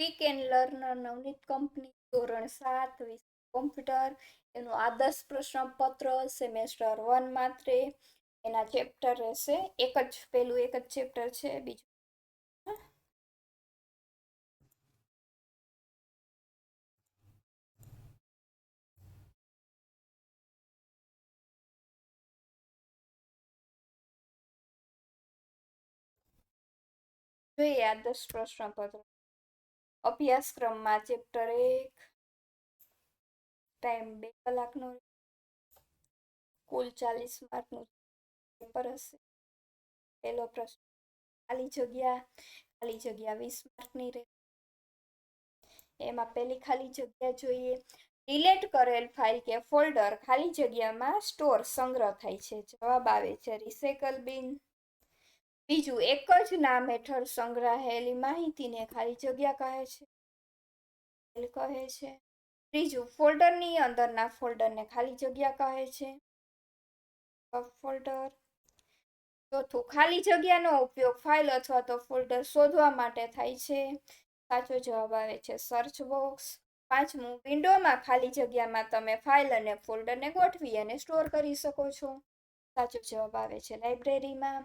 Quick and learner Navneet company ધોરણ 7 computer એનું આદર્શ પ્રશ્નપત્ર સેમેસ્ટર 1 માત્ર એના ચેપ્ટર રહેશે પહેલું એક જ ચેપ્ટર છે બીજું જોઈએ આદર્શ પ્રશ્નપત્ર અભ્યાસક્રમમાં ચેપ્ટર 1 ટાઈમ 2 કલાકનો કુલ 40 માર્કનું પેપર હશે પહેલો પ્રશ્ન ખાલી જગ્યા 20 માર્કની રહે એમાં પહેલી ખાલી જગ્યા જોઈએ ડિલીટ કરેલ ફાઇલ કે ફોલ્ડર ખાલી જગ્યામાં સ્ટોર સંગ્રહ થાય છે જવાબ આવે છે રિસાયકલ બિન બીજું એક જ નામ હેઠળ સંગ્રહાયેલી માહિતીને ખાલી જગ્યા કહે છે ત્રીજું ફોલ્ડરની અંદરના ફોલ્ડરને ખાલી જગ્યા કહે છે ફોલ્ડર ચોથું ખાલી જગ્યાનો ઉપયોગ ફાઇલ અથવા તો ફોલ્ડર શોધવા માટે થાય છે સાચો જવાબ આવે છે સર્ચ બોક્સ પાંચમું વિન્ડોમાં ખાલી જગ્યામાં તમે ફાઇલ અને ફોલ્ડરને ગોઠવી અને સ્ટોર કરી શકો છો સાચો જવાબ આવે છે લાઇબ્રેરીમાં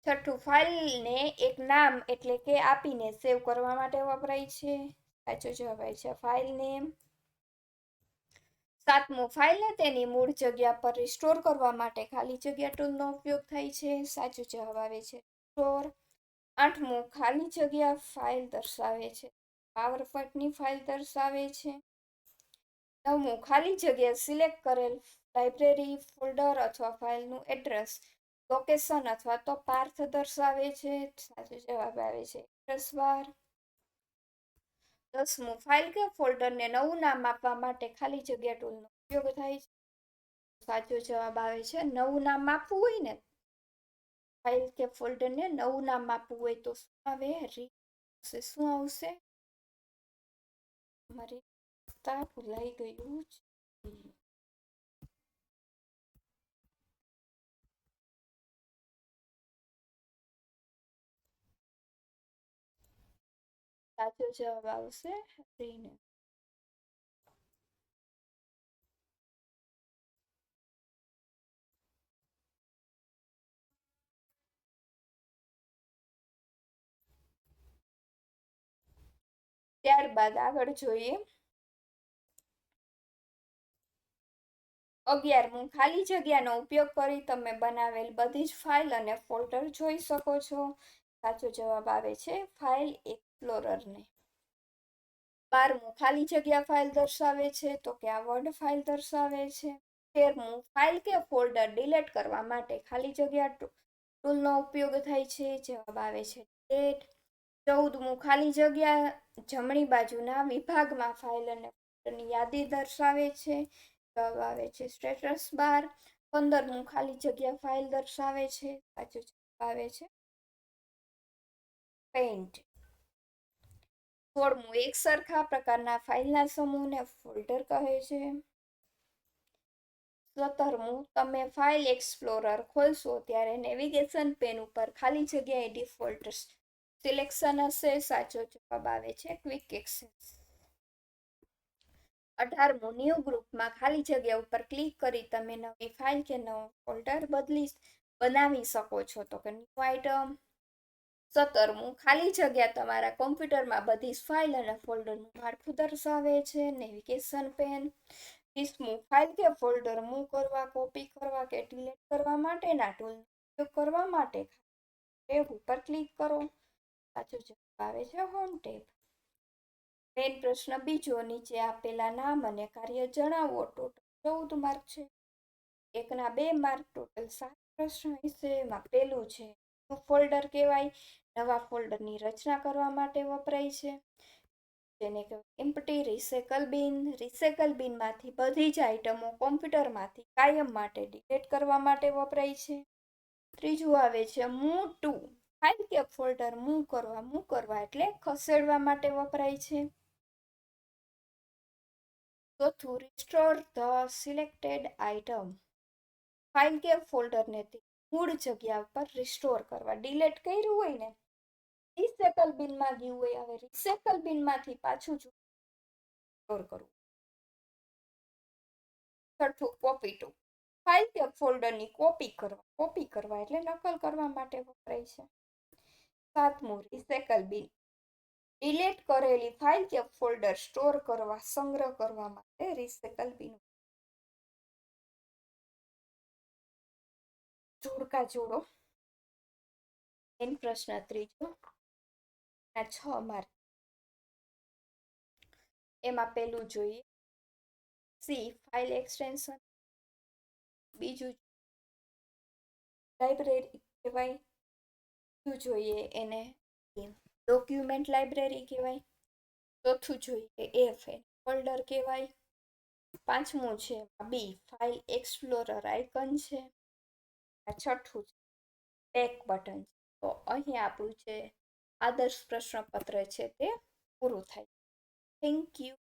છઠ્ઠું ફાઇલને એક નામ એટલે કે આપીને સેવ કરવા માટે વપરાય છે સાચો જવાબ આવે છે ફાઇલ નેમ સાતમું ફાઇલને તેની મૂળ જગ્યા પર રિસ્ટોર કરવા માટે ખાલી જગ્યા ટૂલનો ઉપયોગ થાય છે સાચો જવાબ આવે છે સ્ટોર આઠમું ખાલી જગ્યા ફાઇલ દર્શાવે છે પાવર પોઈન્ટની ફાઇલ દર્શાવે છે નવમું ખાલી જગ્યા સિલેક્ટ કરેલ લાઇબ્રેરી ફોલ્ડર અથવા ફાઇલનું એડ્રેસ લોકેશન અથવા તો પાથ દર્શાવે છે સાચો જવાબ આવે છે એડ્રેસ બાર દસમું ફાઇલ કે ફોલ્ડરને નવું નામ આપવા માટે ખાલી જગ્યા ટૂલનો ઉપયોગ થાય છે સાચો જવાબ આવે છે નવું નામ આપવું હોય ને ફાઇલ કે ફોલ્ડરને નવું નામ આપવું હોય તો શું આવે શું આવશે મારી ભૂલાઈ ગયું છે સાચો જવાબ આવશે રીને ત્યારબાદ આગળ જોઈએ 11મું ખાલી જગ્યાનો ઉપયોગ કરી તમે બનાવેલ બધી જ ફાઇલ અને ફોલ્ડર જોઈ શકો છો સાચો જવાબ આવે છે ફાઇલ એક્સપ્લોરરને 12મું ખાલી જગ્યા ફાઇલ દર્શાવે છે તો કે આ વર્ડ ફાઇલ દર્શાવે છે 13મું ફાઇલ કે ફોલ્ડર ડિલીટ કરવા માટે ખાલી જગ્યા ટૂલનો ઉપયોગ થાય છે જવાબ આવે છે ડિલીટ 14મું ખાલી જગ્યા જમણી બાજુના વિભાગમાં ફાઇલ અને ફોલ્ડરની યાદી દર્શાવે છે જવાબ આવે છે સ્ટેટસ બાર 15મું ખાલી જગ્યા ફાઇલ દર્શાવે છે સાચો જવાબ આવે છે પેઇન્ટ 16મું એક સરખા પ્રકારના ફાઇલના સમૂહને ફોલ્ડર કહે છે 17મું તમે ફાઇલ એક્સપ્લોરર ખોલશો ત્યારે નેવિગેશન પેન ઉપર ખાલી જગ્યાએ ડિફોલ્ટ સિલેક્શન હશે સાચો જવાબ આવે છે ક્વિક એક્સેસ 18મું ન્યૂ ગ્રુપમાં ખાલી જગ્યા ઉપર ક્લિક કરી તમે નવી ફાઇલ કે નવું ફોલ્ડર બનાવી શકો છો તો કે ન્યૂ આઇટમ 17મું ખાલી જગ્યા તમારા કોમ્પ્યુટરમાં બધી ફાઇલ અને ફોલ્ડરનું માળખું દર્શાવે છે નેવિગેશન પેન 20મું ફાઇલ કે ફોલ્ડર મૂવ કરવા કોપી કરવા કે ડિલીટ કરવા માટેના ટૂલનો ઉપયોગ કરવા માટે ટેબ ઉપર ક્લિક કરો સાચો જવાબ આવે છે હોમ ટેબ મેઇન પ્રશ્ન બીજો નીચે આપેલા નામ અને કાર્ય જણાવો ટોટલ 14 માર્ક છે એકના 2 માર્ક ટોટલ 7 પ્રશ્ન હશે એમાં પહેલું છે ફોલ્ડર કહેવાય નવા ફોલ્ડરની રચના કરવા માટે વપરાય છે જેને કહેવાય એમ્પ્ટી રિસાયકલ બિનમાંથી બધી જ આઇટમો કોમ્પ્યુટરમાંથી કાયમ માટે ડિલીટ કરવા માટે વપરાય છે ત્રીજું આવે છે મૂવ ટુ ફાઇલ કે ફોલ્ડર મૂવ કરવા એટલે ખસેડવા માટે વપરાય છે ચોથું restore the selected item file કે ફોલ્ડરને મૂળ જગ્યા પર રિસ્ટોર કરવા ડિલીટ કર્યું હોય ને રિસાયકલ બિનમાં ગયું હોય, હવે રિસાયકલ બિનમાંથી પાછું સ્ટોર કરવું. છઠ્ઠું, કોપી ટુ. ફાઇલ કે ફોલ્ડરની કોપી કરવા એટલે નકલ કરવા માટે વપરાય છે. સાતમું, રિસાયકલ બિન. ડિલીટ કરેલી ફાઇલ કે ફોલ્ડર સ્ટોર કરવા, સંગ્રહ કરવા માટે રિસાયકલ બિન. જોડકા જોડો. એન પ્રશ્ન ત્રીજો, 6 માર્ક. એમાં પેલું જોઈએ સી, ફાઇલ એક્સટેન્શન. બીજું લાઇબ્રેરી કહેવાય. બીજું જોઈએ એને ડોક્યુમેન્ટ લાઇબ્રેરી કહેવાય. ચોથું જોઈએ એફ, ફોલ્ડર કહેવાય. પાંચમું છે બી, ફાઇલ એક્સપ્લોરર આઇકન છે. છઠ્ઠું છે બેક બટન. તો અહીં આપણું છે આદર્શ પ્રશ્નપત્ર છે તે પૂરું થાય. Thank you.